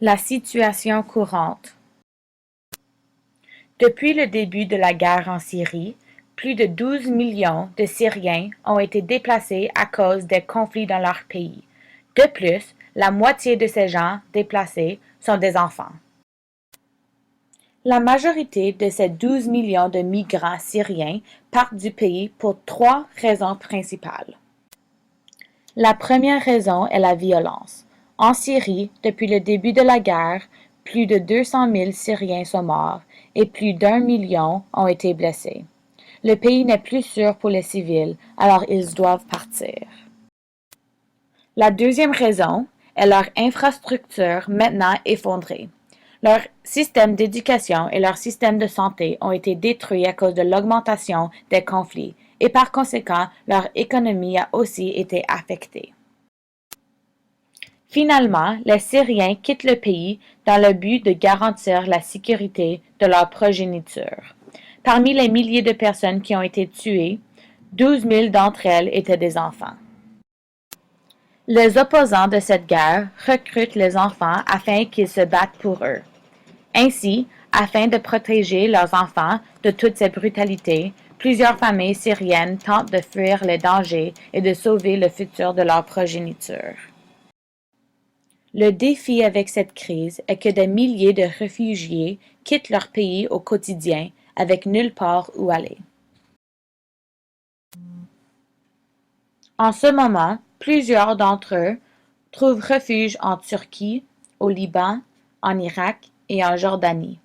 La situation courante. Depuis le début de la guerre en Syrie, plus de 12 millions de Syriens ont été déplacés à cause des conflits dans leur pays. De plus, la moitié de ces gens déplacés sont des enfants. La majorité de ces 12 millions de migrants syriens partent du pays pour trois raisons principales. La première raison est la violence. En Syrie, depuis le début de la guerre, plus de 200 000 Syriens sont morts et plus d'1 million ont été blessés. Le pays n'est plus sûr pour les civils, alors ils doivent partir. La deuxième raison est leur infrastructure maintenant effondrée. Leur système d'éducation et leur système de santé ont été détruits à cause de l'augmentation des conflits et par conséquent, leur économie a aussi été affectée. Finalement, les Syriens quittent le pays dans le but de garantir la sécurité de leur progéniture. Parmi les milliers de personnes qui ont été tuées, 12 000 d'entre elles étaient des enfants. Les opposants de cette guerre recrutent les enfants afin qu'ils se battent pour eux. Ainsi, afin de protéger leurs enfants de toutes ces brutalités, plusieurs familles syriennes tentent de fuir les dangers et de sauver le futur de leur progéniture. Le défi avec cette crise est que des milliers de réfugiés quittent leur pays au quotidien avec nulle part où aller. En ce moment, plusieurs d'entre eux trouvent refuge en Turquie, au Liban, en Irak et en Jordanie.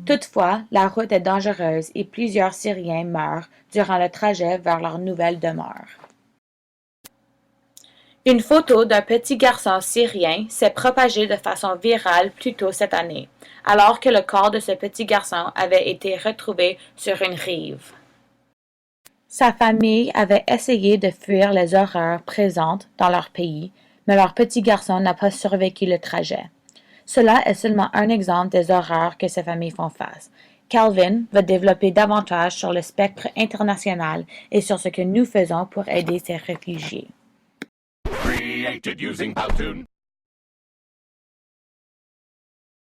Toutefois, la route est dangereuse et plusieurs Syriens meurent durant le trajet vers leur nouvelle demeure. Une photo d'un petit garçon syrien s'est propagée de façon virale plus tôt cette année, alors que le corps de ce petit garçon avait été retrouvé sur une rive. Sa famille avait essayé de fuir les horreurs présentes dans leur pays, mais leur petit garçon n'a pas survécu le trajet. Cela est seulement un exemple des horreurs que ces familles font face. Calvin va développer davantage sur le spectre international et sur ce que nous faisons pour aider ces réfugiés. Created using Powtoon.